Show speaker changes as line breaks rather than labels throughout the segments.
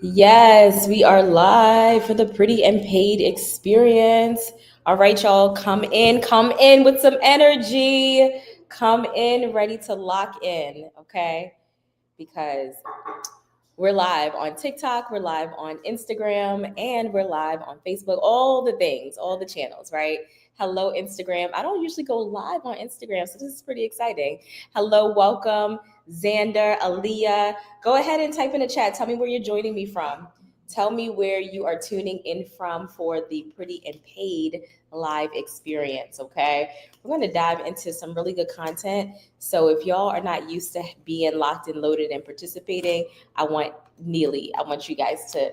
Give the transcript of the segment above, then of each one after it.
Yes, we are live for the Pretty and Paid experience. All right, y'all, come in with some energy. Come in ready to lock in, okay? Because we're live on TikTok, we're live on Instagram, and we're live on Facebook. All the things, all the channels, right? Hello, Instagram. I don't usually go live on Instagram, so this is pretty exciting. Hello, welcome, Xander, Aaliyah. Go ahead and type in the chat. Tell me where you're joining me from. Tell me where you are tuning in from for the Pretty and Paid live experience, okay? We're going to dive into some really good content. So if y'all are not used to being locked and loaded and participating, I want you guys to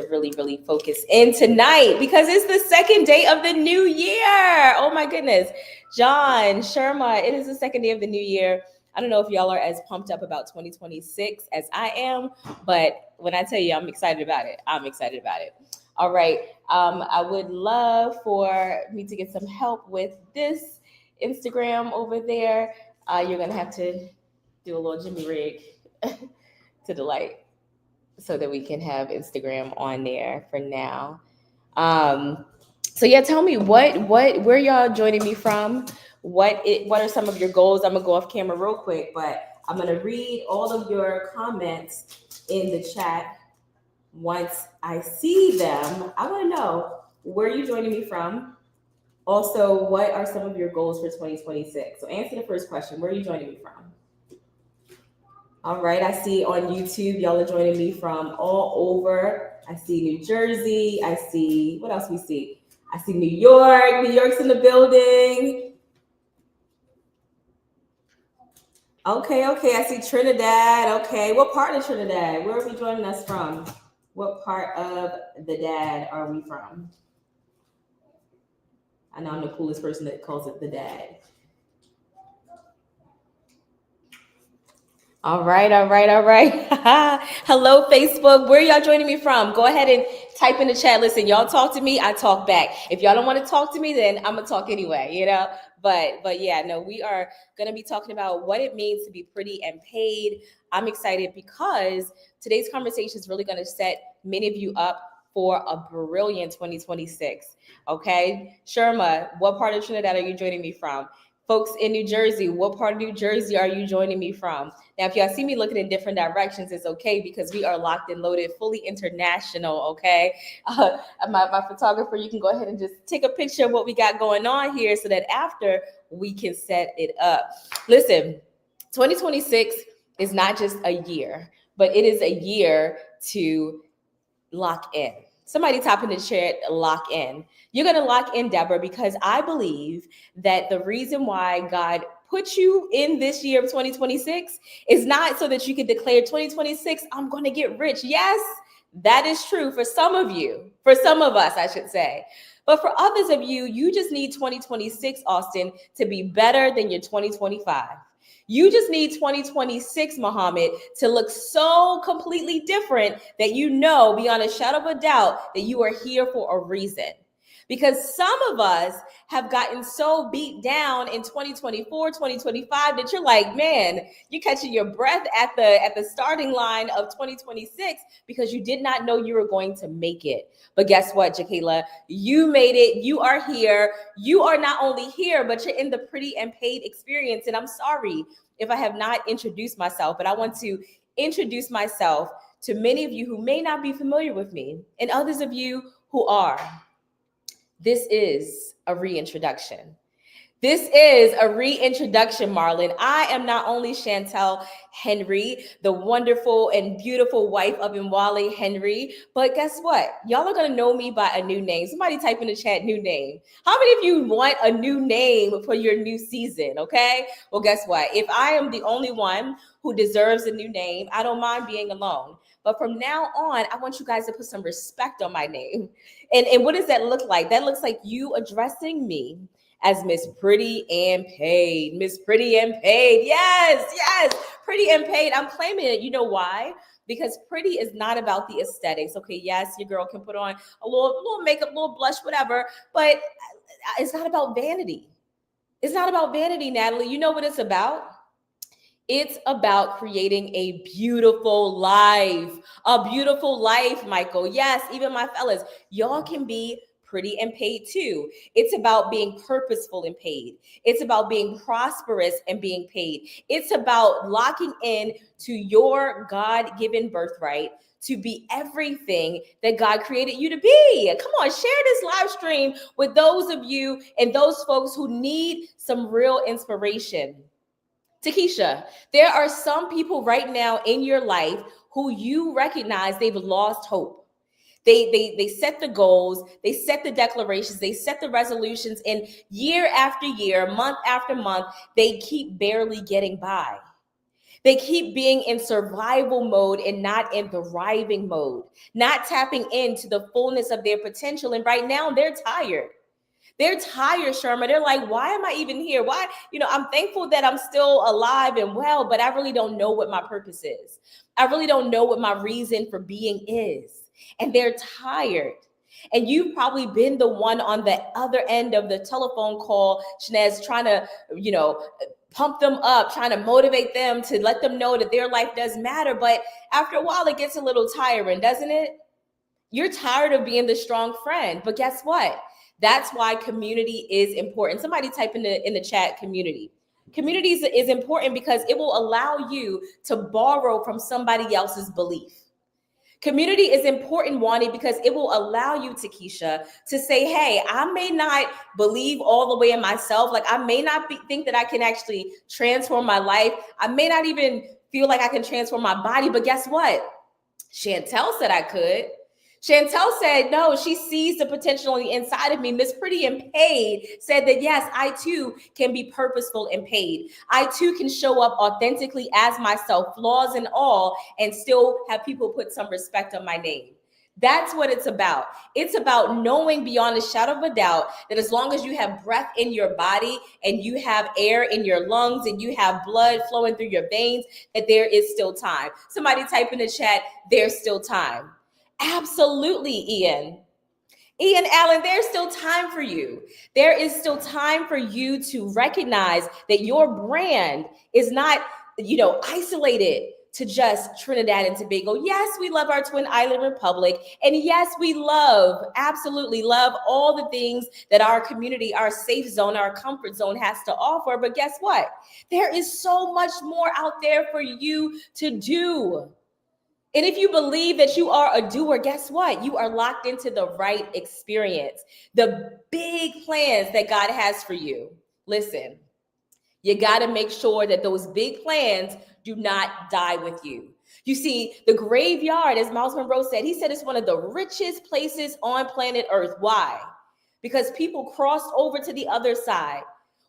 really focus in tonight because it's the second day of the new year. Oh my goodness. John, Sherma, it is the second day of the new year. I don't know if y'all are as pumped up about 2026 as I am, but when I tell you I'm excited about it, I'm excited about it. All right. I would love for me to get some help with this Instagram over there. You're going to have to do a little Jimmy rig to the light so that we can have Instagram on there for now. Um, so yeah, tell me where y'all joining me from? What are some of your goals? I'm gonna go off camera real quick, but I'm gonna read all of your comments in the chat once I see them. I want to know where you joining me from. Also, what are some of your goals for 2026? So answer the first question. Where are you joining me from? All right, I see on YouTube, y'all are joining me from all over. I see New Jersey. I see, what else we see? I see New York. New York's in the building. Okay. I see Trinidad. Okay, what part of Trinidad? Where are we joining us from? What part of the dad are we from? I know I'm the coolest person that calls it the dad. All right. Hello, Facebook. Where y'all joining me from? Go ahead and type in the chat. Listen, y'all talk to me, I talk back. If y'all don't want to talk to me, then I'm gonna talk anyway, you know? But yeah, no, we are gonna be talking about what it means to be pretty and paid. I'm excited because today's conversation is really gonna set many of you up for a brilliant 2026. Okay. Sherma, what part of Trinidad are you joining me from? Folks in New Jersey, what part of New Jersey are you joining me from? Now, if y'all see me looking in different directions, it's okay because we are locked and loaded, fully international, okay? My photographer, you can go ahead and just take a picture of what we got going on here so that after we can set it up. Listen, 2026 is not just a year, but it is a year to lock in. Somebody type in the chat, lock in. You're going to lock in, Deborah, because I believe that the reason why God put you in this year of 2026 is not so that you can declare 2026, I'm going to get rich. Yes, that is true for some of you, for some of us, I should say. But for others of you, you just need 2026, Austin, to be better than your 2025. You just need 2026, Muhammad, to look so completely different that you know beyond a shadow of a doubt that you are here for a reason. Because some of us have gotten so beat down in 2024, 2025 that you're like, man, you're catching your breath at the starting line of 2026 because you did not know you were going to make it. But guess what, Jakayla? You made it. You are here. You are not only here, but you're in the pretty and paid experience. And I'm sorry if I have not introduced myself, but I want to introduce myself to many of you who may not be familiar with me and others of you who are. This is a reintroduction. This is a reintroduction, Marlon. I am not only Chantel Henry, the wonderful and beautiful wife of Imwale Henry, but guess what? Y'all are going to know me by a new name. Somebody type in the chat, new name. How many of you want a new name for your new season? Okay. Well, guess what? If I am the only one who deserves a new name, I don't mind being alone. But from now on, I want you guys to put some respect on my name. And what does that look like? That looks like you addressing me as Miss Pretty and Paid. Miss Pretty and Paid. Yes, Pretty and Paid. I'm claiming it. You know why? Because pretty is not about the aesthetics. Okay, yes, your girl can put on a little makeup, a little blush, whatever, but it's not about vanity. It's not about vanity, Natalie. You know what it's about? It's about creating a beautiful life. A beautiful life, Michael. Yes, even my fellas, y'all can be pretty and paid too. It's about being purposeful and paid. It's about being prosperous and being paid. It's about locking in to your God-given birthright to be everything that God created you to be. Come on, share this live stream with those of you and those folks who need some real inspiration. Takesha, there are some people right now in your life who you recognize they've lost hope. They set the goals, they set the declarations, they set the resolutions, and year after year, month after month, they keep barely getting by. They keep being in survival mode and not in thriving mode, not tapping into the fullness of their potential. And right now, they're tired. They're tired, Sharma. They're like, why am I even here? Why? I'm thankful that I'm still alive and well, but I really don't know what my purpose is. I really don't know what my reason for being is. And they're tired. And you've probably been the one on the other end of the telephone call, Shanaz, trying to, pump them up, trying to motivate them to let them know that their life does matter. But after a while, it gets a little tiring, doesn't it? You're tired of being the strong friend. But guess what? That's why community is important. Somebody type in the chat community. Community is important because it will allow you to borrow from somebody else's belief. Community is important, Wani, because it will allow you, Takesha, to say, hey, I may not believe all the way in myself. Like I may not think that I can actually transform my life. I may not even feel like I can transform my body. But guess what? Chantel said I could. Chantel said, no, she sees the potential on the inside of me. Miss Pretty and Paid said that, yes, I too can be purposeful and paid. I too can show up authentically as myself, flaws and all, and still have people put some respect on my name. That's what it's about. It's about knowing beyond a shadow of a doubt that as long as you have breath in your body and you have air in your lungs and you have blood flowing through your veins, that there is still time. Somebody type in the chat, there's still time. Absolutely, Ian Allen, there's still time for you. There is still time for you to recognize that your brand is not, isolated to just Trinidad and Tobago. Yes, we love our Twin Island Republic. And yes, we absolutely love all the things that our community, our safe zone, our comfort zone has to offer. But guess what? There is so much more out there for you to do. And if you believe that you are a doer, guess what? You are locked into the right experience, the big plans that God has for you. Listen, you got to make sure that those big plans do not die with you. You see, the graveyard, as Miles Monroe said, he said it's one of the richest places on planet Earth. Why? Because people crossed over to the other side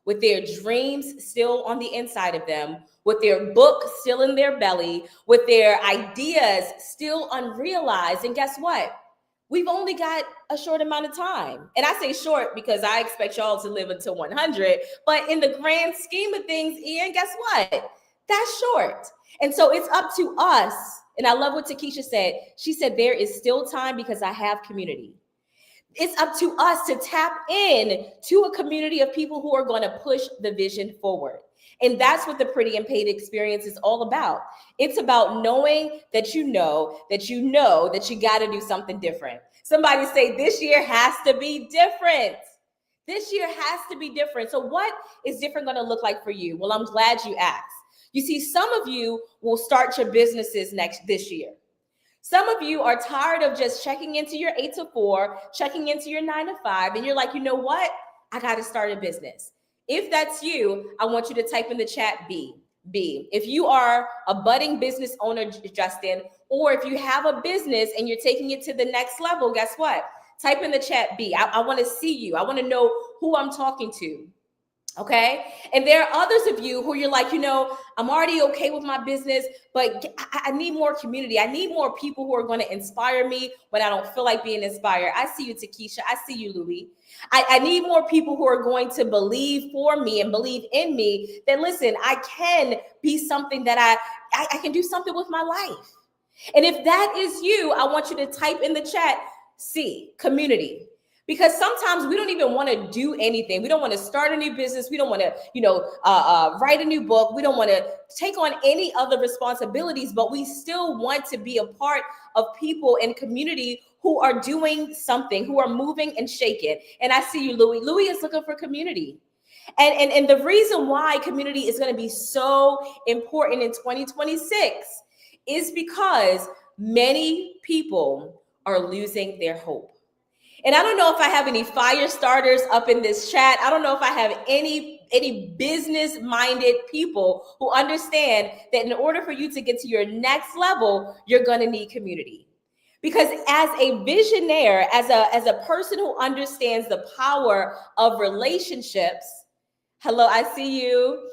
with their dreams still on the inside of them, with their book still in their belly, with their ideas still unrealized. And guess what? We've only got a short amount of time. And I say short because I expect y'all to live until 100. But in the grand scheme of things, Ian, guess what? That's short. And so it's up to us. And I love what Takesha said. She said, there is still time because I have community. It's up to us to tap in to a community of people who are going to push the vision forward. And that's what the Pretty and Paid experience is all about. It's about knowing that you know that you got to do something different. Somebody say this year has to be different. This year has to be different. So what is different going to look like for you? Well, I'm glad you asked. You see, some of you will start your businesses this year. Some of you are tired of just checking into your 8 to 4, checking into your 9 to 5, and you're like, you know what? I got to start a business. If that's you, I want you to type in the chat B. If you are a budding business owner, Justin, or if you have a business and you're taking it to the next level, guess what? Type in the chat B. I want to see you. I want to know who I'm talking to. Okay. And there are others of you who you're like, I'm already okay with my business, but I need more community. I need more people who are going to inspire me when I don't feel like being inspired. I see you, Takesha. I see you, Louie. I need more people who are going to believe for me and believe in me that, listen, I can be something that I can do something with my life. And if that is you, I want you to type in the chat, C, community. Because sometimes we don't even want to do anything. We don't want to start a new business. We don't want to, write a new book. We don't want to take on any other responsibilities, but we still want to be a part of people in community who are doing something, who are moving and shaking. And I see you, Louie. Louie is looking for community. And the reason why community is going to be so important in 2026 is because many people are losing their hope. And I don't know if I have any fire starters up in this chat. I don't know if I have any business-minded people who understand that in order for you to get to your next level, you're going to need community. Because as a visionaire, as a person who understands the power of relationships, hello, I see you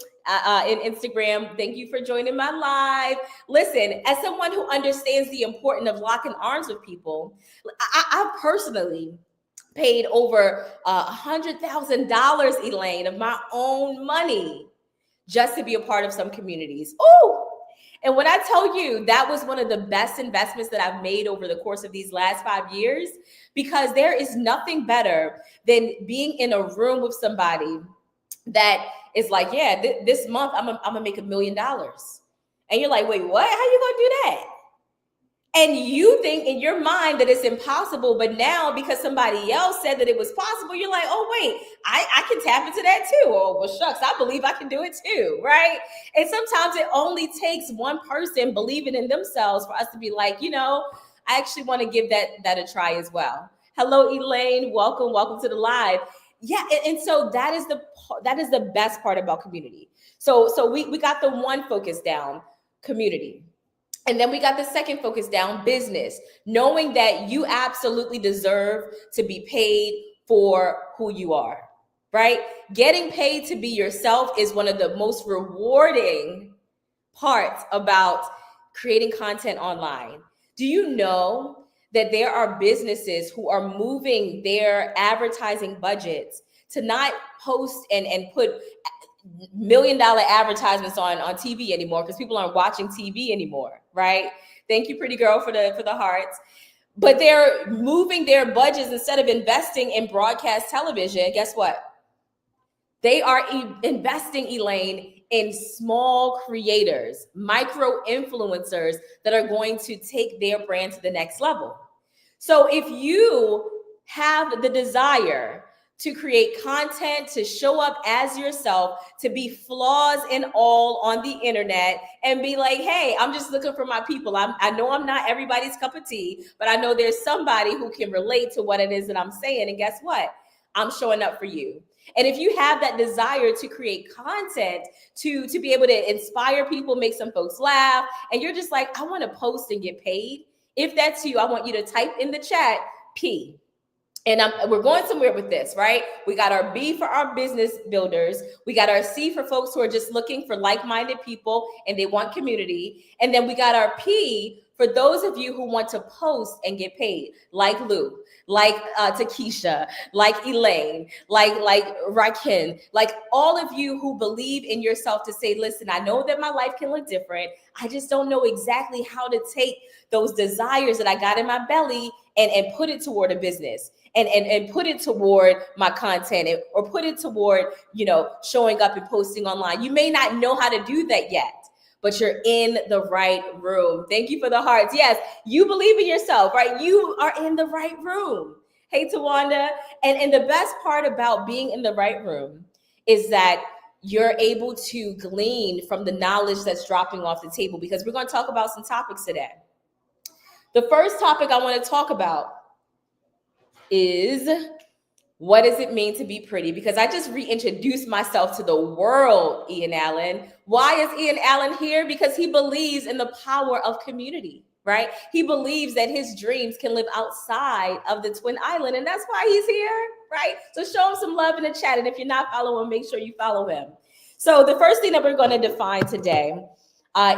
in Instagram. Thank you for joining my live. Listen, as someone who understands the importance of locking arms with people, I personally paid over $100,000, Elaine, of my own money just to be a part of some communities. Oh, and when I tell you that was one of the best investments that I've made over the course of these last 5 years, because there is nothing better than being in a room with somebody that is like, yeah, this month I'm gonna make $1 million. And you're like, wait, what? How you gonna do that? And you think in your mind that it's impossible, but now because somebody else said that it was possible, you're like, oh, wait, I can tap into that too. Oh, well, shucks, I believe I can do it too, right? And sometimes it only takes one person believing in themselves for us to be like, I actually want to give that a try as well. Hello, Elaine. Welcome to the live. Yeah, and so that is the best part about community. So we got the one focus down, community. And then we got the second focus down, business, knowing that you absolutely deserve to be paid for who you are, right? Getting paid to be yourself is one of the most rewarding parts about creating content online. Do you know that there are businesses who are moving their advertising budgets to not post and put $1 million advertisements on TV anymore, because people aren't watching TV anymore, right? Thank you, pretty girl, for the hearts. But they're moving their budgets. Instead of investing in broadcast television, guess what? They are investing, Elaine, in small creators, micro influencers that are going to take their brand to the next level. So if you have the desire to create content, to show up as yourself, to be flaws and all on the internet, and be like, hey, I'm just looking for my people. I know I'm not everybody's cup of tea, but I know there's somebody who can relate to what it is that I'm saying. And guess what? I'm showing up for you. And if you have that desire to create content, to be able to inspire people, make some folks laugh, and you're just like, I want to post and get paid. If that's you, I want you to type in the chat, P. And we're going somewhere with this, right? We got our B for our business builders. We got our C for folks who are just looking for like-minded people and they want community. And then we got our P for those of you who want to post and get paid, like Lou, like Takesha, like Elaine, like Raken, like all of you who believe in yourself to say, listen, I know that my life can look different. I just don't know exactly how to take those desires that I got in my belly and put it toward a business. And put it toward my content, or put it toward, showing up and posting online. You may not know how to do that yet, but you're in the right room. Thank you for the hearts. Yes, you believe in yourself, right? You are in the right room. Hey, Thawanda. And the best part about being in the right room is that you're able to glean from the knowledge that's dropping off the table, because we're going to talk about some topics today. The first topic I want to talk about is, what does it mean to be pretty? Because I just reintroduced myself to the world, Ian Allen. Why is Ian Allen here? Because he believes in the power of community, right? He believes that his dreams can live outside of the Twin Island, and that's why he's here, right? So show him some love in the chat, and if you're not following him, make sure you follow him. So the first thing that we're going to define today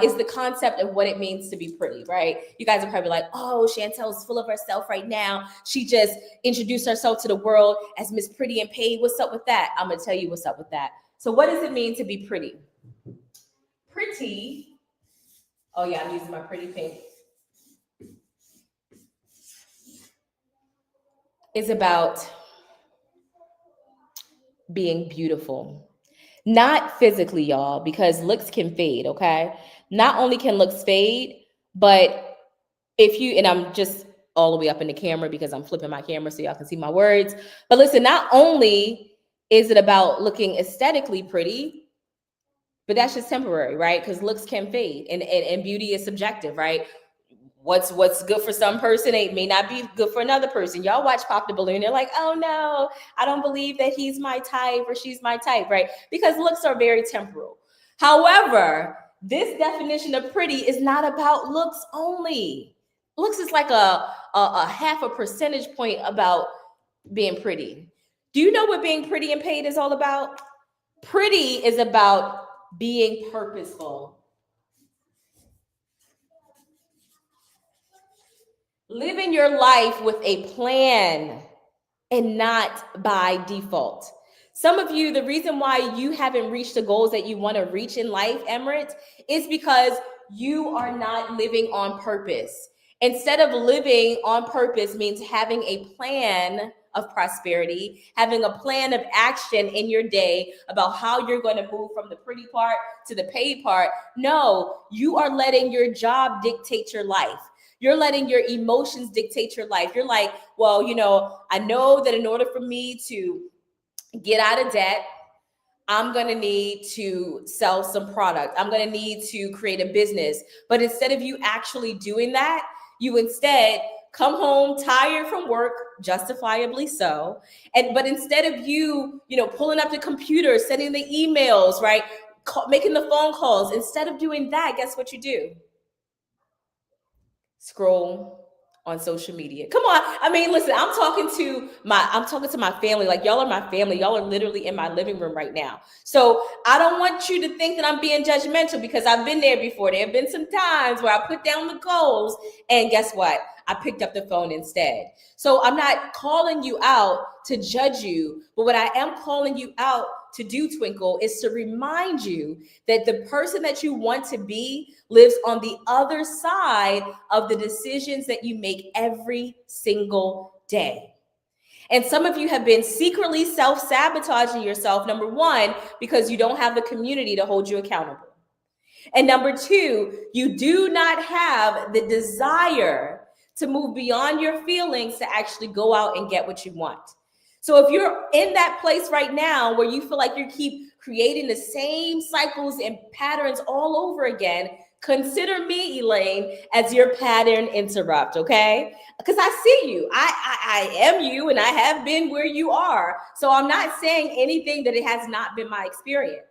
is the concept of what it means to be pretty, right? You guys are probably like, oh, Chantel's full of herself right now. She just introduced herself to the world as Miss Pretty and Paid. What's up with that? I'm going to tell you what's up with that. So what does it mean to be pretty? Pretty. Oh, yeah, I'm using my pretty pink. Is about being beautiful. Not physically, y'all, because looks can fade, okay? Not only can looks fade, but if you, and I'm just all the way up in the camera because I'm flipping my camera so y'all can see my words. But listen, not only is it about looking aesthetically pretty, but that's just temporary, right? Because looks can fade, and beauty is subjective, right? What's good for some person it may not be good for another person. Y'all watch Pop the Balloon, they're like, oh no, I don't believe that he's my type or she's my type, right? Because looks are very temporal. However, this definition of pretty is not about looks only. Looks is like a half a percentage point about being pretty. Do you know what being pretty and paid is all about? Pretty is about being purposeful, living your life with a plan and not by default. Some of you, the reason why you haven't reached the goals that you want to reach in life, Emirates, is because you are not living on purpose. Instead of living on purpose means having a plan of prosperity, having a plan of action in your day about how you're going to move from the pretty part to the paid part. No, you are letting your job dictate your life. You're letting your emotions dictate your life. You're like, well, I know that in order for me to get out of debt, I'm going to need to sell some product. I'm going to need to create a business. But instead of you actually doing that, you instead come home tired from work, justifiably so. But instead of you, pulling up the computer, sending the emails, right? Making the phone calls, instead of doing that, guess what you do? Scroll on social media. Come on. I mean, listen, I'm talking to my family. Like, y'all are my family. Y'all are literally in my living room right now. So I don't want you to think that I'm being judgmental, because I've been there before. There have been some times where I put down the goals and guess what? I picked up the phone instead. So I'm not calling you out to judge you, but what I am calling you out to do, Twinkle, is to remind you that the person that you want to be lives on the other side of the decisions that you make every single day. And some of you have been secretly self-sabotaging yourself, number one, because you don't have the community to hold you accountable. And number two, you do not have the desire to move beyond your feelings to actually go out and get what you want. So if you're in that place right now where you feel like you keep creating the same cycles and patterns all over again, consider me, Elaine, as your pattern interrupt, okay? Because I see you. I am you, and I have been where you are. So I'm not saying anything that it has not been my experience.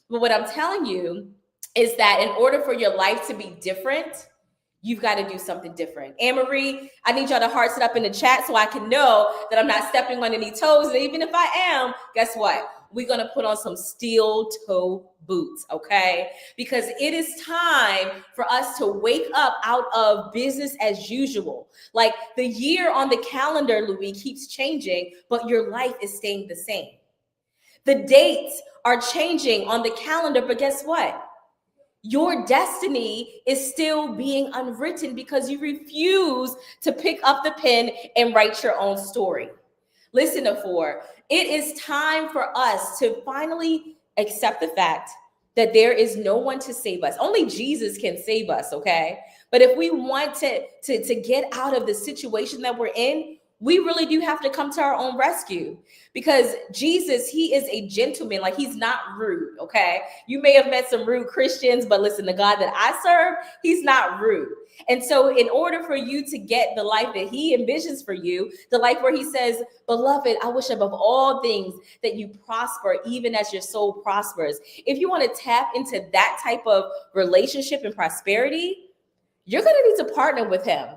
But what I'm telling you is that in order for your life to be different, you've got to do something different. Anne-Marie, I need y'all to hearts it up in the chat so I can know that I'm not stepping on any toes. And even if I am, guess what? We're going to put on some steel toe boots, okay? Because it is time for us to wake up out of business as usual. Like, the year on the calendar, Louis, keeps changing, but your life is staying the same. The dates are changing on the calendar, but guess what? Your destiny is still being unwritten because you refuse to pick up the pen and write your own story. Listen, Afore, it is time for us to finally accept the fact that there is no one to save us. Only Jesus can save us, okay? But if we want to get out of the situation that we're in, we really do have to come to our own rescue, because Jesus, he is a gentleman. Like, he's not rude, okay? You may have met some rude Christians, but listen, the God that I serve, he's not rude. And so in order for you to get the life that he envisions for you, the life where he says, beloved, I wish above all things that you prosper, even as your soul prospers. If you want to tap into that type of relationship and prosperity, you're going to need to partner with him.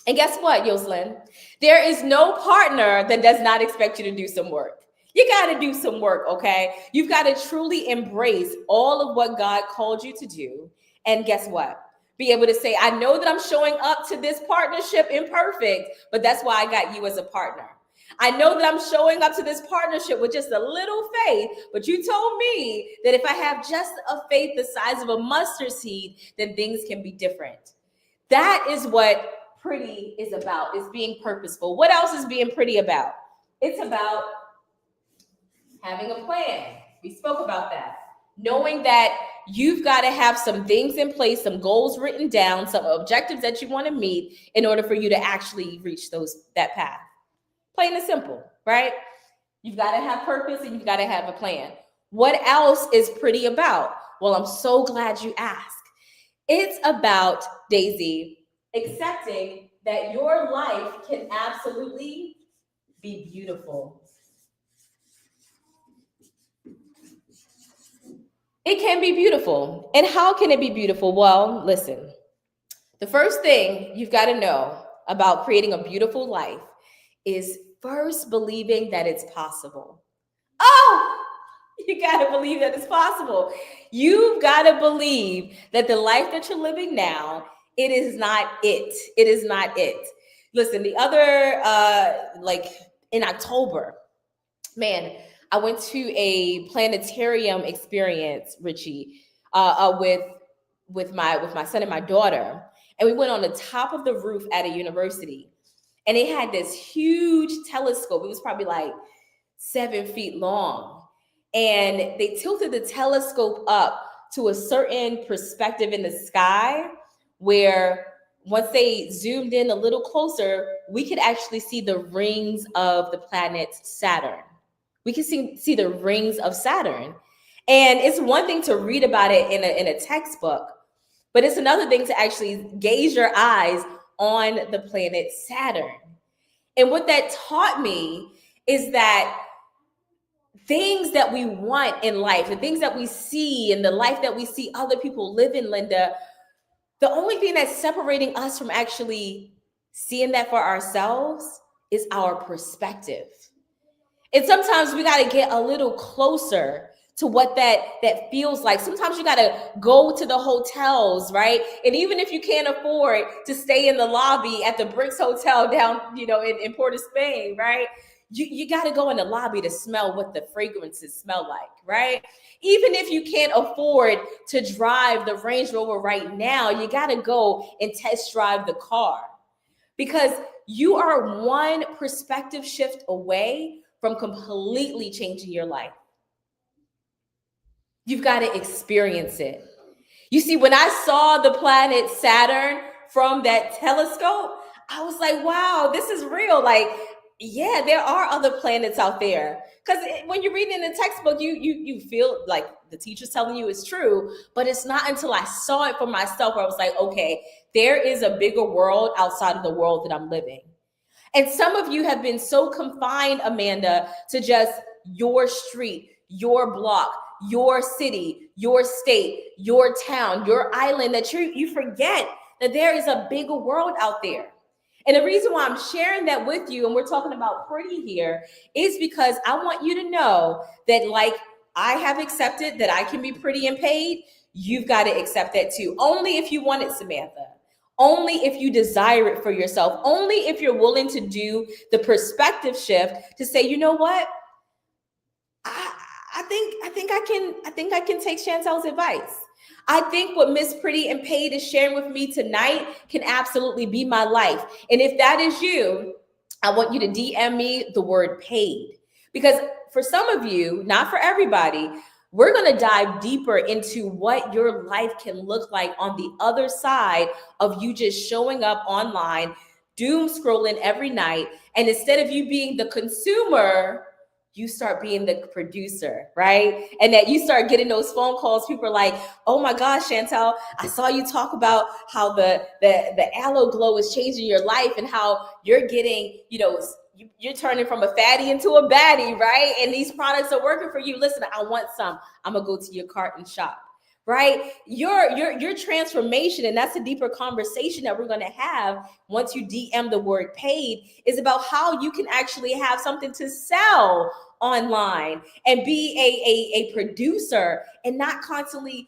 And guess what, Yoselin? There is no partner that does not expect you to do some work. You got to do some work, okay? You've got to truly embrace all of what God called you to do. And guess what? Be able to say, I know that I'm showing up to this partnership imperfect, but that's why I got you as a partner. I know that I'm showing up to this partnership with just a little faith, but you told me that if I have just a faith the size of a mustard seed, then things can be different. That is what pretty is about, is being purposeful. What else is being pretty about? It's about Having a plan. We spoke about that. Knowing that you've got to have some things in place, some goals written down, some objectives that you want to meet in order for you to actually reach that path. Plain and simple, right? You've got to have purpose and you've got to have a plan. What else is pretty about? Well, I'm so glad you asked. It's about, Daisy, accepting that your life can absolutely be beautiful. It can be beautiful. And how can it be beautiful? Well, listen, the first thing you've got to know about creating a beautiful life is first believing that it's possible. Oh, you got to believe that it's possible. You've got to believe that the life that you're living now, it is not it. It is not it. Listen, the other, like in October, man, I went to a planetarium experience, Richie, with my son and my daughter, and we went on the top of the roof at a university, and it had this huge telescope. It was probably like 7 feet long, and they tilted the telescope up to a certain perspective in the sky where once they zoomed in a little closer, we could actually see the rings of the planet Saturn. We can see the rings of Saturn. And it's one thing to read about it in a textbook, but it's another thing to actually gaze your eyes on the planet Saturn. And what that taught me is that things that we want in life, the things that we see in the life that we see other people live in, Linda, the only thing that's separating us from actually seeing that for ourselves is our perspective. And sometimes we got to get a little closer to what that feels like. Sometimes you got to go to the hotels, right? And even if you can't afford to stay in the lobby at the Bricks Hotel down, in Port of Spain, right? You got to go in the lobby to smell what the fragrances smell like, right? Even if you can't afford to drive the Range Rover right now, you got to go and test drive the car, because you are one perspective shift away from completely changing your life. You've got to experience it. You see, when I saw the planet Saturn from that telescope, I was like, wow, this is real. Like, yeah, there are other planets out there. Because when you're reading in the textbook, you feel like the teacher's telling you it's true, but it's not until I saw it for myself where I was like, okay, there is a bigger world outside of the world that I'm living. And some of you have been so confined, Amanda, to just your street, your block, your city, your state, your town, your island, that you forget that there is a bigger world out there. And the reason why I'm sharing that with you, and we're talking about pretty here, is because I want you to know that, like I have accepted that I can be pretty and paid, you've got to accept that too. Only if you want it, Samantha. Only if you desire it for yourself. Only if you're willing to do the perspective shift to say, you know what? I think I can take Chantel's advice. I think what Miss Pretty and Paid is sharing with me tonight can absolutely be my life. And if that is you, I want you to DM me the word paid. Because for some of you, not for everybody, we're going to dive deeper into what your life can look like on the other side of you just showing up online, doom scrolling every night. And instead of you being the consumer, you start being the producer, right? And that you start getting those phone calls. People are like, oh my gosh, Chantel, I saw you talk about how the aloe glow is changing your life and how you're getting, you're turning from a fatty into a baddie, right? And these products are working for you. Listen, I want some. I'm gonna go to your cart and shop, right? Your transformation, and that's a deeper conversation that we're gonna have once you DM the word paid, is about how you can actually have something to sell online and be a producer and not constantly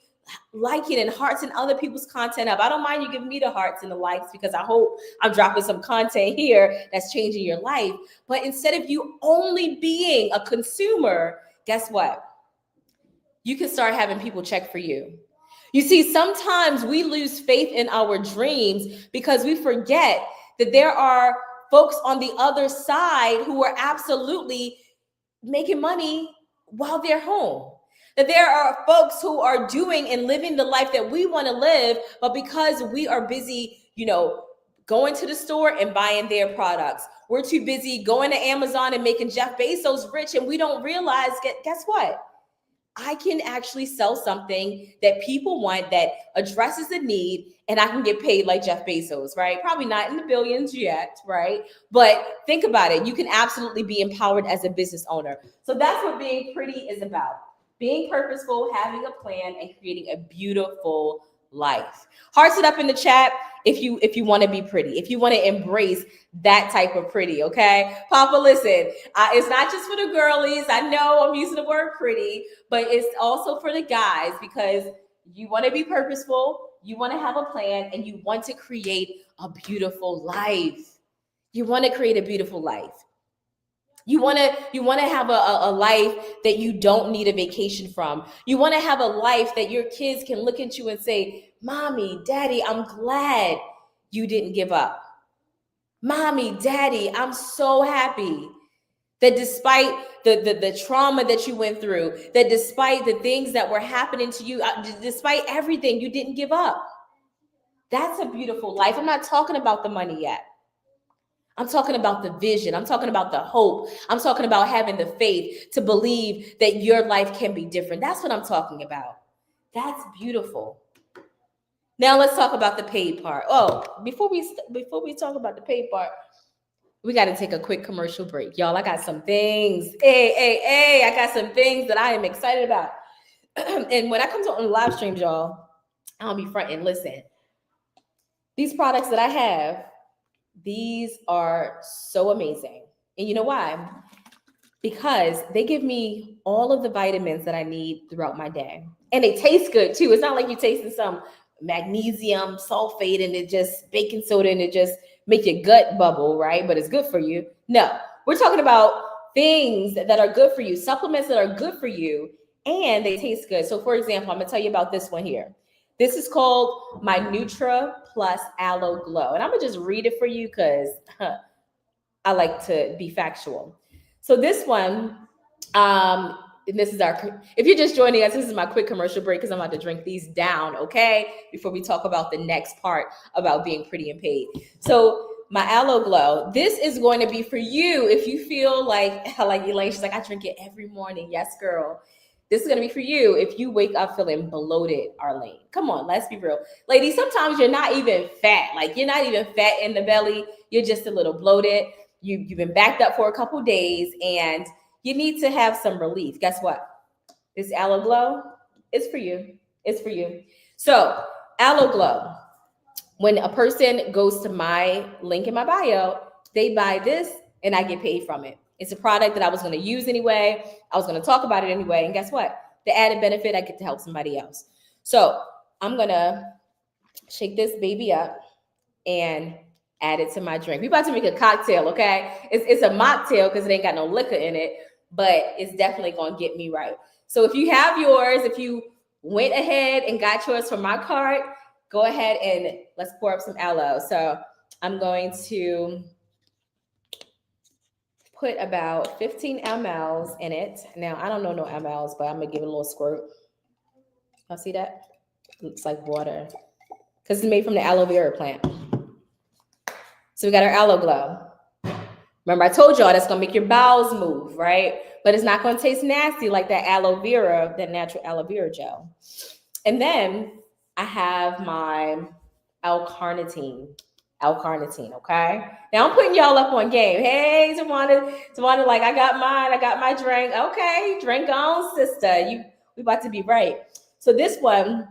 liking and hearts and other people's content up. I don't mind you giving me the hearts and the likes, because I hope I'm dropping some content here that's changing your life. But instead of you only being a consumer, guess what? You can start having people check for you. You see, sometimes we lose faith in our dreams because we forget that there are folks on the other side who are absolutely making money while they're home. That there are folks who are doing and living the life that we want to live, but because we are busy, going to the store and buying their products, we're too busy going to Amazon and making Jeff Bezos rich, and we don't realize, guess what? I can actually sell something that people want that addresses the need, and I can get paid like Jeff Bezos, right? Probably not in the billions yet, right? But think about it. You can absolutely be empowered as a business owner. So that's what being pretty is about. Being purposeful, having a plan, and creating a beautiful life. Hearts it up in the chat if you want to be pretty, if you want to embrace that type of pretty, okay? Papa, listen, it's not just for the girlies. I know I'm using the word pretty, but it's also for the guys, because you want to be purposeful, you want to have a plan, and you want to create a beautiful life. You want to create a beautiful life. You want to have a life that you don't need a vacation from. You want to have a life that your kids can look at you and say, Mommy, Daddy, I'm glad you didn't give up. Mommy, Daddy, I'm so happy that despite the trauma that you went through, that despite the things that were happening to you, despite everything, you didn't give up. That's a beautiful life. I'm not talking about the money yet. I'm talking about the vision. I'm talking about the hope. I'm talking about having the faith to believe that your life can be different. That's what I'm talking about. That's beautiful. Now let's talk about the paid part. Oh, before we talk about the paid part, we got to take a quick commercial break. Y'all, I got some things. Hey, I got some things that I am excited about. And when I come on live streams, y'all, I'll be fronting. Listen, these products that I have, these are so amazing. And you know why? Because they give me all of the vitamins that I need throughout my day. And they taste good too. It's not like you're tasting some magnesium sulfate and it just baking soda and it just make your gut bubble, right? But it's good for you. No, we're talking about things that are good for you, supplements that are good for you, and they taste good. So for example, I'm gonna tell you about this one here. This is called my Nutra Plus Aloe Glow. And I'm going to just read it for you because I like to be factual. So this one, and this is if you're just joining us, this is my quick commercial break because I'm about to drink these down, okay? Before we talk about the next part about being pretty and paid. So my Aloe Glow, this is going to be for you if you feel like Elaine, she's like, I drink it every morning. Yes, girl. This is going to be for you if you wake up feeling bloated, Arlene. Come on, let's be real. Ladies, sometimes you're not even fat. Like, you're not even fat in the belly. You're just a little bloated. You've been backed up for a couple days, and you need to have some relief. Guess what? This Aloe Glow is for you. It's for you. So, Aloe Glow. When a person goes to my link in my bio, they buy this, and I get paid from it. It's a product that I was going to use anyway. I was going to talk about it anyway. And guess what? The added benefit, I get to help somebody else. So I'm going to shake this baby up and add it to my drink. We're about to make a cocktail, okay? It's a mocktail because it ain't got no liquor in it, but it's definitely going to get me right. So if you have yours, if you went ahead and got yours from my cart, go ahead and let's pour up some aloe. So I'm going to put about 15 mLs in it. Now, I don't know no mLs, but I'm going to give it a little squirt. Y'all see that? Looks like water because it's made from the aloe vera plant. So we got our Aloe Glow. Remember, I told y'all that's going to make your bowels move, right? But it's not going to taste nasty like that aloe vera, that natural aloe vera gel. And then I have my L-carnitine, okay? Now I'm putting y'all up on game. Hey, Thawanda, like, I got mine, I got my drink. Okay, drink on, sister. We about to be right. So this one,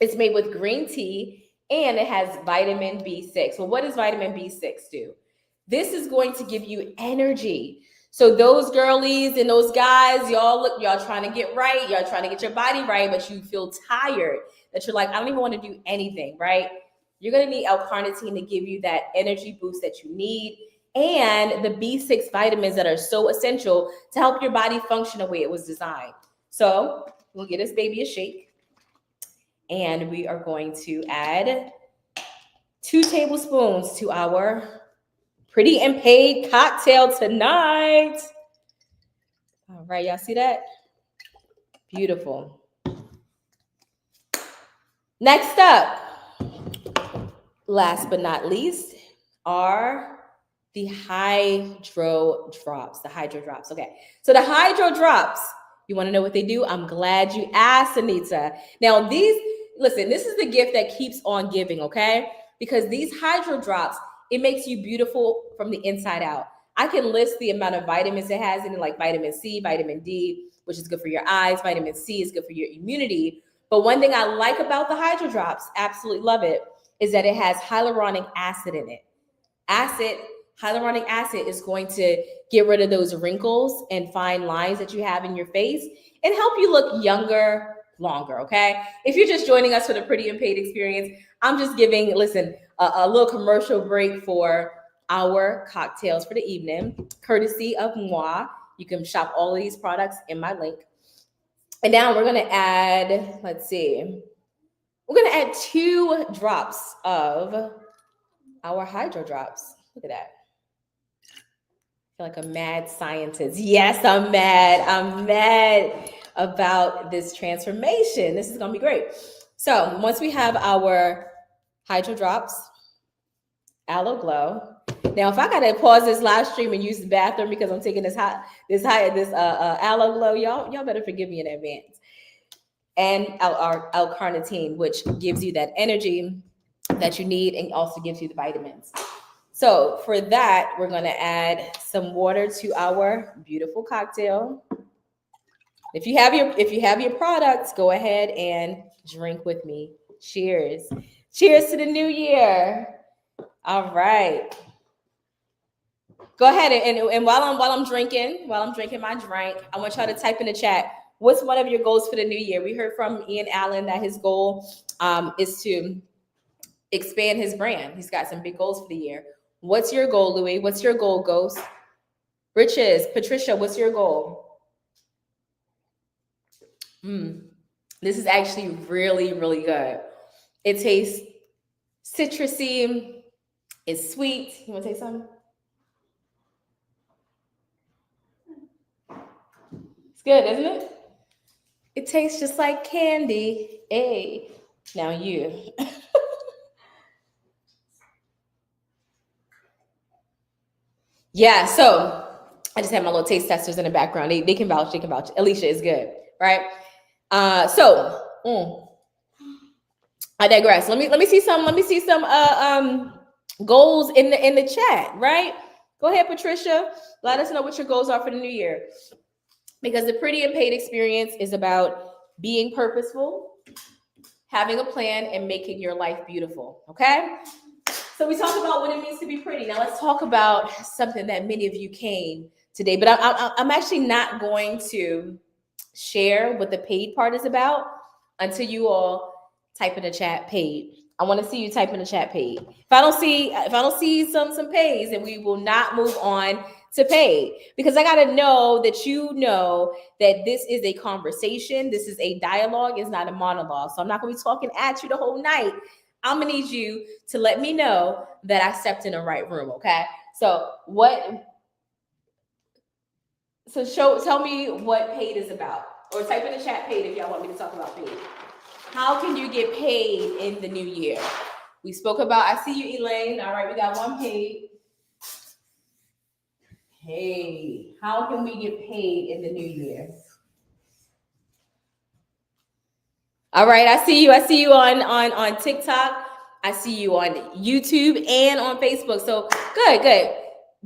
it's made with green tea, and it has vitamin B6. Well, what does vitamin B6 do? This is going to give you energy. So those girlies and those guys, y'all trying to get right, y'all trying to get your body right, but you feel tired, that you're like, I don't even want to do anything, right? You're going to need L-carnitine to give you that energy boost that you need, and the B6 vitamins that are so essential to help your body function the way it was designed. So we'll give this baby a shake, and we are going to add 2 tablespoons to our pretty and paid cocktail tonight. All right, y'all see that? Beautiful. Next up, last but not least, are the hydro drops. The hydro drops. Okay. So the hydro drops, you want to know what they do? I'm glad you asked, Anita. Now, listen, this is the gift that keeps on giving, okay? Because these hydro drops, it makes you beautiful from the inside out. I can list the amount of vitamins it has in it, like vitamin C, vitamin D, which is good for your eyes. Vitamin C is good for your immunity. But one thing I like about the hydro drops, absolutely love it, is that it has hyaluronic acid in it. Hyaluronic acid is going to get rid of those wrinkles and fine lines that you have in your face and help you look younger longer, okay? If you're just joining us for the Pretty and Paid experience, I'm just giving, listen, a little commercial break for our cocktails for the evening, courtesy of moi. You can shop all of these products in my link. And now we're going to add, let's see, we're going to add 2 drops of our hydro drops. Look at that. I feel like a mad scientist. Yes, I'm mad about this transformation. This is going to be great. So once we have our hydro drops, Aloe Glow. Now, if I got to pause this live stream and use the bathroom because I'm taking this Aloe Glow, y'all better forgive me in advance. And L-carnitine, which gives you that energy that you need and also gives you the vitamins. So for that, we're going to add some water to our beautiful cocktail. If you have your products, go ahead and drink with me. Cheers. Cheers to the new year. All right. Go ahead and while I'm drinking my drink, I want y'all to type in the chat, what's one of your goals for the new year? We heard from Ian Allen that his goal is to expand his brand. He's got some big goals for the year. What's your goal, Louis? What's your goal, Ghost? Riches, Patricia, what's your goal? This is actually really, really good. It tastes citrusy. It's sweet. You want to taste something? It's good, isn't it? It tastes just like candy. Hey, now you. Yeah, so I just have my little taste testers in the background. They can vouch. Alicia is good, right? I digress. Let me see some goals in the chat, right? Go ahead, Patricia. Let us know what your goals are for the new year. Because the Pretty and Paid experience is about being purposeful, having a plan, and making your life beautiful. Okay? So we talked about what it means to be pretty. Now let's talk about something that many of you came today. But I'm actually not going to share what the paid part is about until you all type in the chat paid. I want to see you type in the chat paid. If I don't see some pays, then we will not move on to paid, because I got to know that you know that this is a conversation. This is a dialogue. It's not a monologue. So I'm not going to be talking at you the whole night. I'm going to need you to let me know that I stepped in the right room. Okay. So tell me what paid is about, or type in the chat paid if y'all want me to talk about paid. How can you get paid in the new year? We spoke about, I see you, Elaine. All right, we got one paid. Hey, how can we get paid in the new year? All right, I see you on TikTok. I see you on YouTube and on Facebook. So good.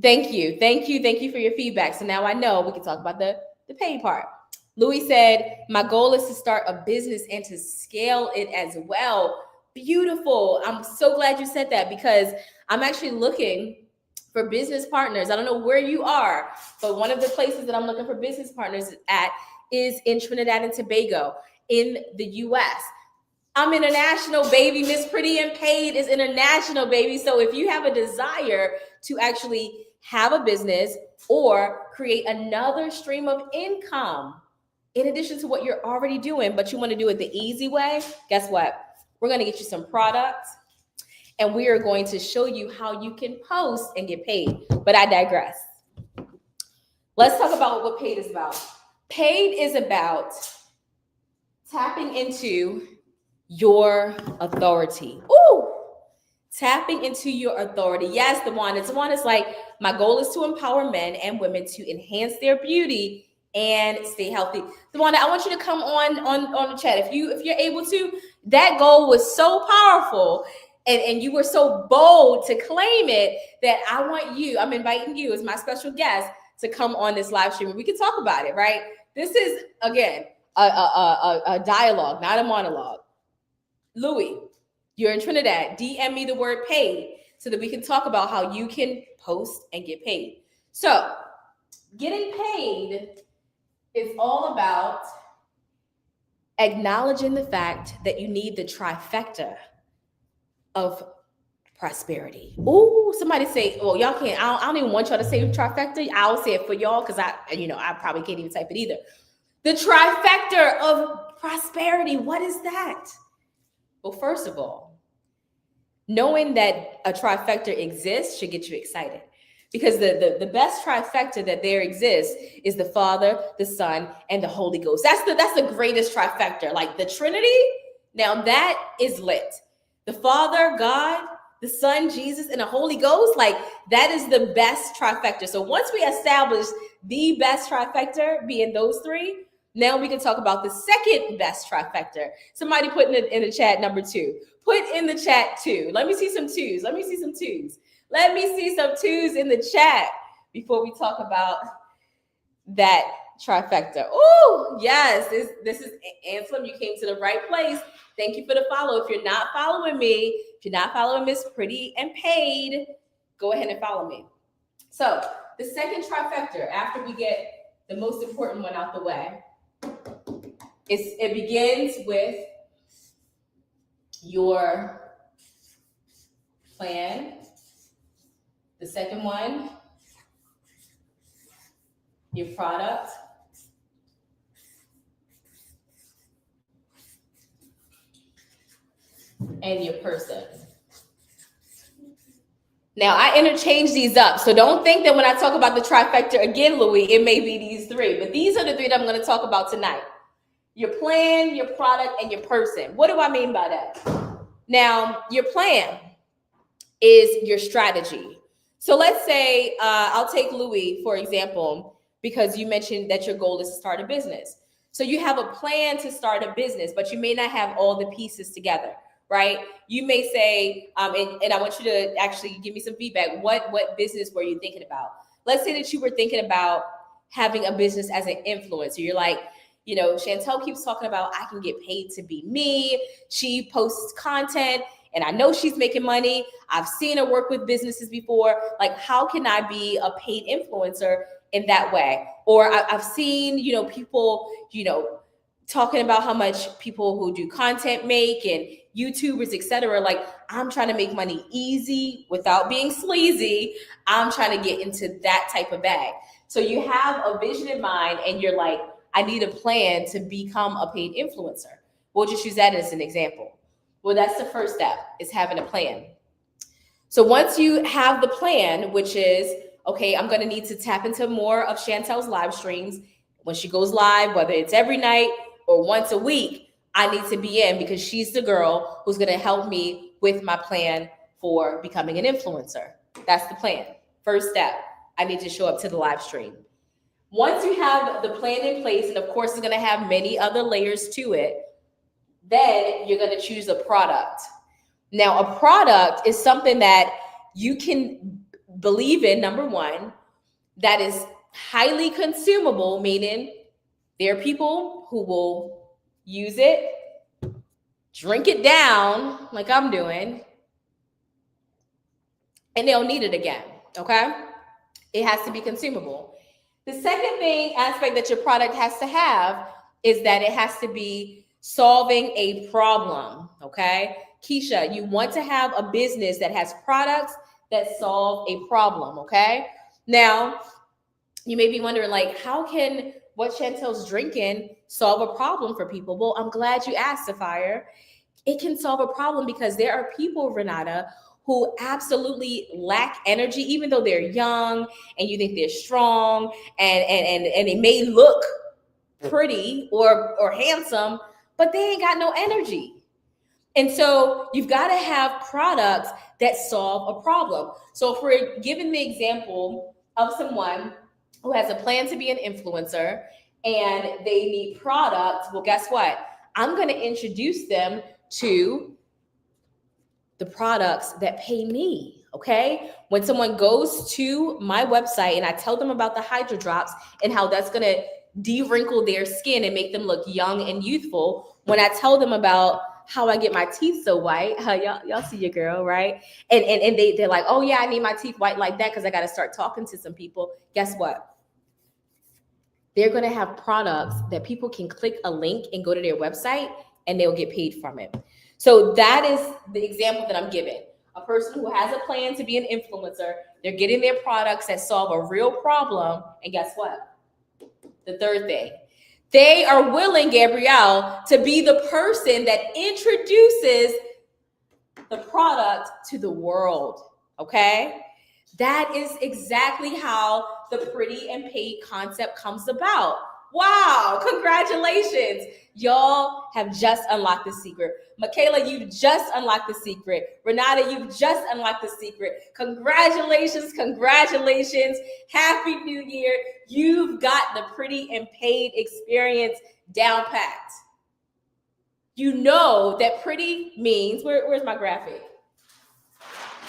Thank you for your feedback. So now I know we can talk about the paid part. Louis said, my goal is to start a business and to scale it as well. Beautiful. I'm so glad you said that, because I'm actually looking for business partners. I don't know where you are, but one of the places that I'm looking for business partners at is in Trinidad and Tobago in the US. I'm international, baby. Miss Pretty and Paid is international, baby. So if you have a desire to actually have a business or create another stream of income in addition to what you're already doing, but you want to do it the easy way, guess what? We're going to get you some products, and we are going to show you how you can post and get paid. But I digress. Let's talk about what paid is about. Paid is about tapping into your authority. Ooh, tapping into your authority. Yes, Tawanda's like, my goal is to empower men and women to enhance their beauty and stay healthy. Thawanda, I want you to come on the chat. If you're able to, that goal was so powerful and you were so bold to claim it that I'm inviting you as my special guest to come on this live stream and we can talk about it, right? This is, again, a dialogue, not a monologue. Louis, you're in Trinidad. DM me the word paid so that we can talk about how you can post and get paid. So, getting paid is all about acknowledging the fact that you need the trifecta of prosperity. Oh, somebody say, well, y'all can't, I don't even want y'all to say trifecta. I'll say it for y'all because I probably can't even type it either. The trifecta of prosperity. What is that? Well, first of all, knowing that a trifecta exists should get you excited. Because the best trifecta that there exists is the Father, the Son, and the Holy Ghost. That's the greatest trifecta. Like the Trinity, now that is lit. The Father, God, the Son, Jesus, and the Holy Ghost, like that is the best trifecta. So once we establish the best trifecta being those three, now we can talk about the second best trifecta. Somebody put in the chat number 2. Put in the chat 2. Let me see some 2s. Let me see some 2s. Let me see some 2s in the chat before we talk about that trifecta. Oh, yes. This is Anselm. You came to the right place. Thank you for the follow. If you're not following me, if you're not following Miss Pretty and Paid, go ahead and follow me. So the second trifecta, after we get the most important one out the way, it begins with your plan. The second one, your product. And your person. Now, I interchange these up. So don't think that when I talk about the trifecta again, Louis, it may be these 3. But these are the 3 that I'm going to talk about tonight. Your plan, your product, and your person. What do I mean by that? Now, your plan is your strategy. So let's say, I'll take Louis, for example, because you mentioned that your goal is to start a business. So you have a plan to start a business, but you may not have all the pieces together, right? You may say, and I want you to actually give me some feedback. What business were you thinking about? Let's say that you were thinking about having a business as an influencer. You're like, Chantel keeps talking about I can get paid to be me. She posts content and I know she's making money. I've seen her work with businesses before. Like, how can I be a paid influencer in that way? Or I've seen, people, talking about how much people who do content make and YouTubers, etc. Like, I'm trying to make money easy without being sleazy. I'm trying to get into that type of bag. So you have a vision in mind and you're like, I need a plan to become a paid influencer. We'll just use that as an example. Well, that's the first step, is having a plan. So once you have the plan, which is, okay, I'm going to need to tap into more of Chantel's live streams. When she goes live, whether it's every night or once a week, I need to be in because she's the girl who's going to help me with my plan for becoming an influencer. That's the plan. First step, I need to show up to the live stream. Once you have the plan in place, and of course it's going to have many other layers to it, then you're going to choose a product. Now, a product is something that you can believe in, number one, that is highly consumable, meaning there are people who will use it, drink it down like I'm doing, and they'll need it again, okay? It has to be consumable. The second aspect that your product has to have is that it has to be solving a problem, okay? Keisha, you want to have a business that has products that solve a problem, okay? Now, you may be wondering, like, how can what Chantel's drinking solve a problem for people? Well, I'm glad you asked, Sapphire. It can solve a problem because there are people, Renata, who absolutely lack energy, even though they're young and you think they're strong and they may look pretty or handsome, but they ain't got no energy. And so you've got to have products that solve a problem. So if we're given the example of someone who has a plan to be an influencer and they need products, well, guess what? I'm going to introduce them to the products that pay me. Okay. When someone goes to my website and I tell them about the Hydro Drops and how that's going to de-wrinkle their skin and make them look young and youthful, when I tell them about how I get my teeth so white, y'all see your girl, right? And they're like, oh yeah, I need my teeth white like that because I got to start talking to some people. Guess what? They're going to have products that people can click a link and go to their website and they'll get paid from it. So that is the example that I'm giving. A person who has a plan to be an influencer, they're getting their products that solve a real problem. And guess what? The third thing, they are willing, Gabrielle, to be the person that introduces the product to the world. Okay? That is exactly how the pretty and paid concept comes about. Wow, congratulations. Y'all have just unlocked the secret. Michaela, you've just unlocked the secret. Renata, you've just unlocked the secret. Congratulations, congratulations. Happy New Year. You've got the pretty and paid experience down packed. You know that pretty means, where's my graphic?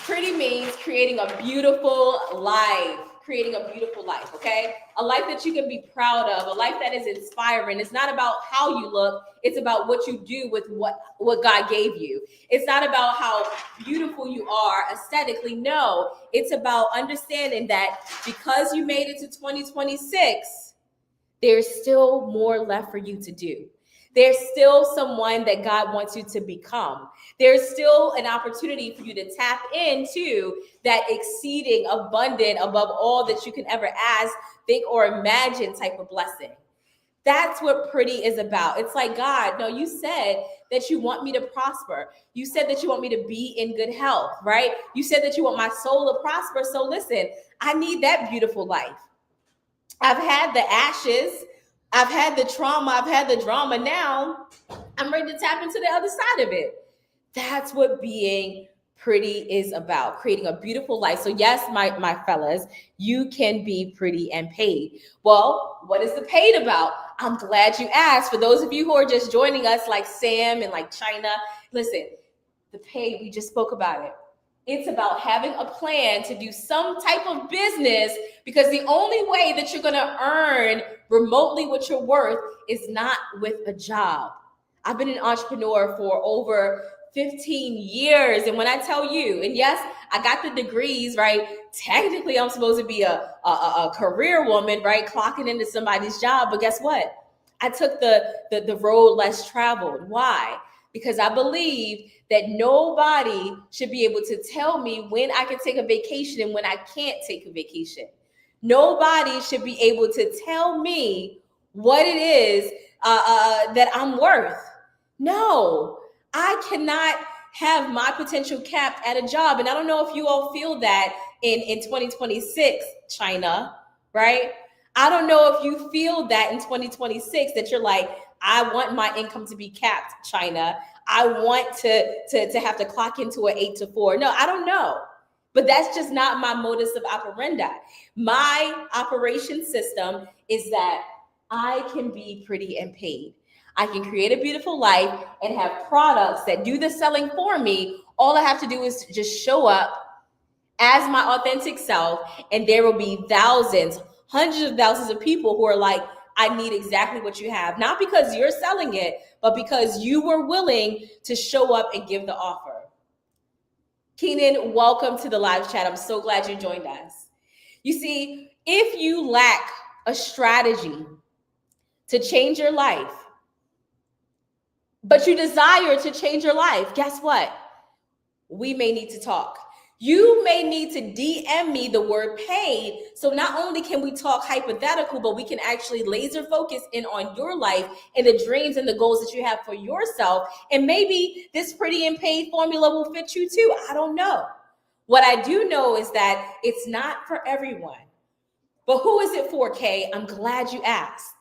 Pretty means creating a beautiful life. Creating a beautiful life, okay? A life that you can be proud of, a life that is inspiring. It's not about how you look, it's about what you do with what God gave you. It's not about how beautiful you are aesthetically. No, it's about understanding that because you made it to 2026, there's still more left for you to do. There's still someone that God wants you to become. There's still an opportunity for you to tap into that exceeding, abundant, above all that you can ever ask, think, or imagine type of blessing. That's what pretty is about. It's like, God, no, you said that you want me to prosper. You said that you want me to be in good health, right? You said that you want my soul to prosper. So listen, I need that beautiful life. I've had the ashes. I've had the trauma, I've had the drama. Now I'm ready to tap into the other side of it. That's what being pretty is about, creating a beautiful life. So yes, my fellas, you can be pretty and paid. Well, what is the paid about? I'm glad you asked. For those of you who are just joining us, like Sam and like China, listen, the paid, we just spoke about it. It's about having a plan to do some type of business, because the only way that you're going to earn remotely what you're worth is not with a job. I've been an entrepreneur for over 15 years. And when I tell you, and yes, I got the degrees, right? Technically, I'm supposed to be a career woman, right? Clocking into somebody's job. But guess what? I took the road less traveled. Why? Because I believe that nobody should be able to tell me when I can take a vacation and when I can't take a vacation. Nobody should be able to tell me what it is that I'm worth. No, I cannot have my potential capped at a job. And I don't know if you all feel that in 2026, China, right? I don't know if you feel that in 2026, that you're like, I want my income to be capped, China. I want to have to clock into an 8 to 4. No, I don't know. But that's just not my modus of operandi. My operation system is that I can be pretty and paid. I can create a beautiful life and have products that do the selling for me. All I have to do is just show up as my authentic self, and there will be thousands, hundreds of thousands of people who are like, I need exactly what you have. Not because you're selling it, but because you were willing to show up and give the offer. Keenan, welcome to the live chat. I'm so glad you joined us. You see, if you lack a strategy to change your life, but you desire to change your life, guess what? We may need to talk. You may need to DM me the word paid. So not only can we talk hypothetical, but we can actually laser focus in on your life and the dreams and the goals that you have for yourself. And maybe this pretty and paid formula will fit you too. I don't know. What I do know is that it's not for everyone. But who is it for, Kay? I'm glad you asked.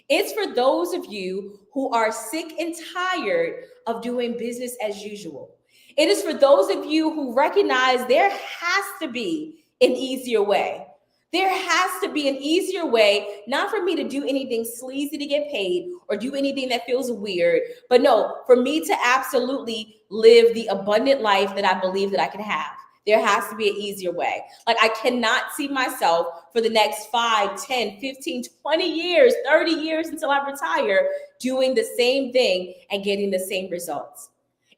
It's for those of you who are sick and tired of doing business as usual. It is for those of you who recognize there has to be an easier way. There has to be an easier way, not for me to do anything sleazy to get paid or do anything that feels weird, but no, for me to absolutely live the abundant life that I believe that I can have. There has to be an easier way. Like, I cannot see myself for the next 5, 10, 15, 20 years, 30 years until I retire doing the same thing and getting the same results.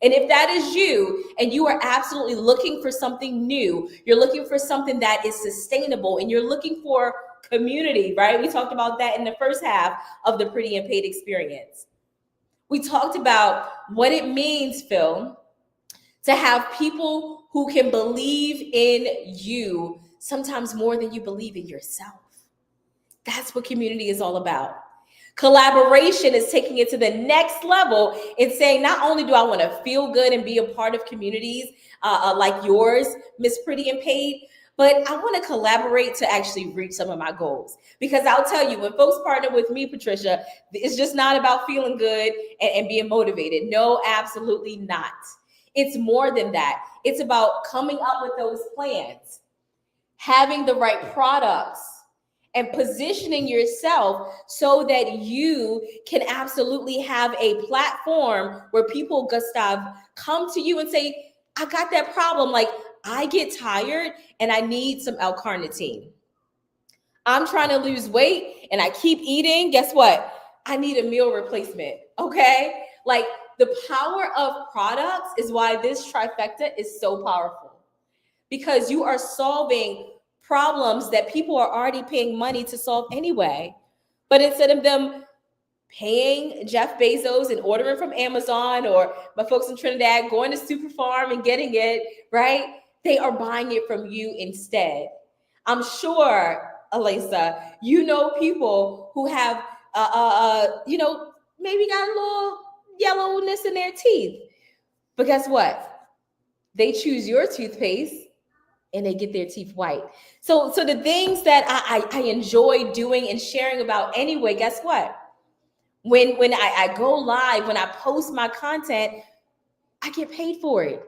And if that is you and you are absolutely looking for something new, you're looking for something that is sustainable and you're looking for community, right? We talked about that in the first half of the Pretty and Paid experience. We talked about what it means, Phil, to have people who can believe in you sometimes more than you believe in yourself. That's what community is all about. Collaboration is taking it to the next level and saying, not only do I want to feel good and be a part of communities like yours, Miss Pretty and Paid, but I want to collaborate to actually reach some of my goals. Because I'll tell you, when folks partner with me, Patricia, it's just not about feeling good and being motivated. No, absolutely not. It's more than that. It's about coming up with those plans, having the right products, and positioning yourself so that you can absolutely have a platform where people, Gustav, come to you and say, I got that problem. Like, I get tired and I need some L-carnitine. I'm trying to lose weight and I keep eating. Guess what? I need a meal replacement. Okay? Like, the power of products is why this trifecta is so powerful, because you are solving problems that people are already paying money to solve anyway. But instead of them paying Jeff Bezos and ordering from Amazon, or my folks in Trinidad going to Super Farm and getting it, right? They are buying it from you instead. I'm sure, Alisa, you know people who have, maybe got a little yellowness in their teeth. But guess what? They choose your toothpaste and they get their teeth white. So the things that I enjoy doing and sharing about anyway, guess what? When I go live, when I post my content, I get paid for it.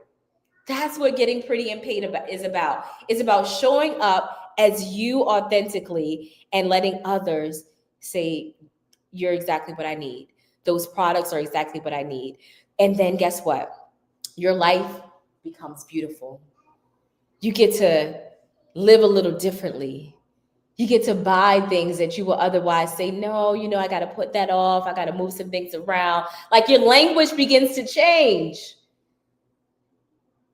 That's what getting pretty and paid is about. It's about showing up as you authentically and letting others say, you're exactly what I need. Those products are exactly what I need. And then guess what? Your life becomes beautiful. You get to live a little differently. You get to buy things that you will otherwise say, no, I got to put that off. I got to move some things around. Like, your language begins to change.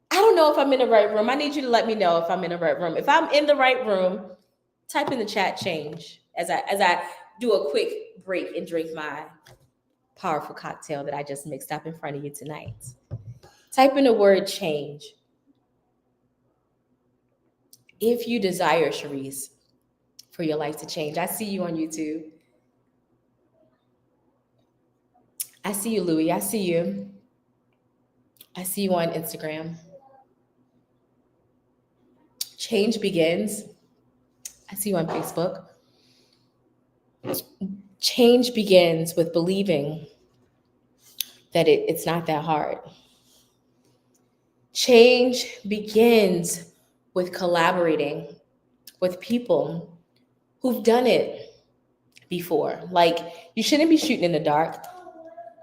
I don't know if I'm in the right room. I need you to let me know if I'm in the right room. If I'm in the right room, type in the chat change as I do a quick break and drink my powerful cocktail that I just mixed up in front of you tonight. Type in the word change. If you desire, Cherise, for your life to change. I see you on YouTube. I see you, Louie. I see you. I see you on Instagram. Change begins. I see you on Facebook. Change begins with believing that it's not that hard. Change begins with collaborating with people who've done it before. Like, you shouldn't be shooting in the dark.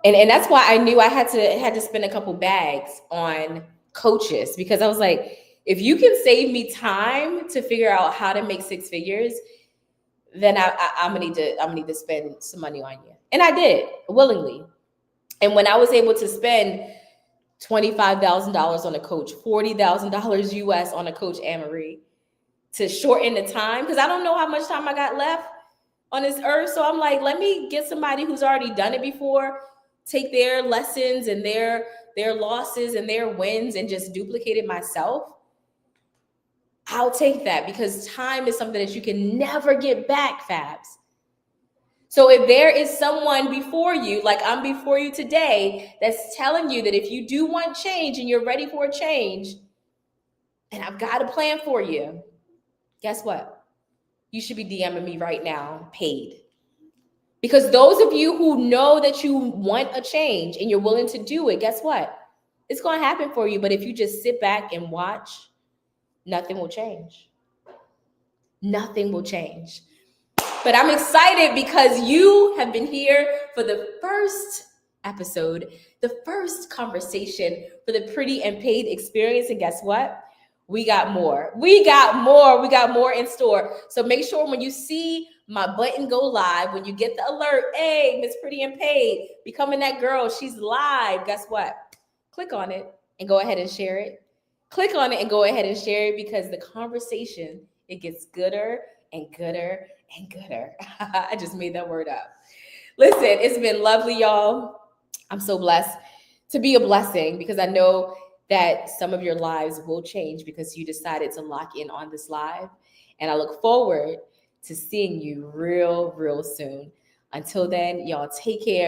And that's why I knew I had to spend a couple bags on coaches, because I was like, if you can save me time to figure out how to make six figures, then I'm gonna need to spend some money on you. And I did willingly. And when I was able to spend $25,000 on a coach, $40,000 US on a coach, Anne-Marie, to shorten the time, because I don't know how much time I got left on this earth. So I'm like, let me get somebody who's already done it before, take their lessons and their losses and their wins and just duplicate it myself. I'll take that, because time is something that you can never get back, Fabs. So if there is someone before you, like I'm before you today, that's telling you that if you do want change and you're ready for a change, and I've got a plan for you, guess what? You should be DMing me right now, paid. Because those of you who know that you want a change and you're willing to do it, guess what? It's going to happen for you. But if you just sit back and watch, nothing will change. Nothing will change. But I'm excited because you have been here for the first episode, the first conversation for the Pretty and Paid experience. And guess what? We got more. We got more. We got more in store. So make sure when you see my button go live, when you get the alert, hey, Miss Pretty and Paid, becoming that girl, she's live. Guess what? Click on it and go ahead and share it. Click on it and go ahead and share it, because the conversation, it gets gooder and gooder and gooder. I just made that word up. Listen, it's been lovely, y'all. I'm so blessed to be a blessing, because I know that some of your lives will change because you decided to lock in on this live. And I look forward to seeing you real soon. Until then, y'all take care.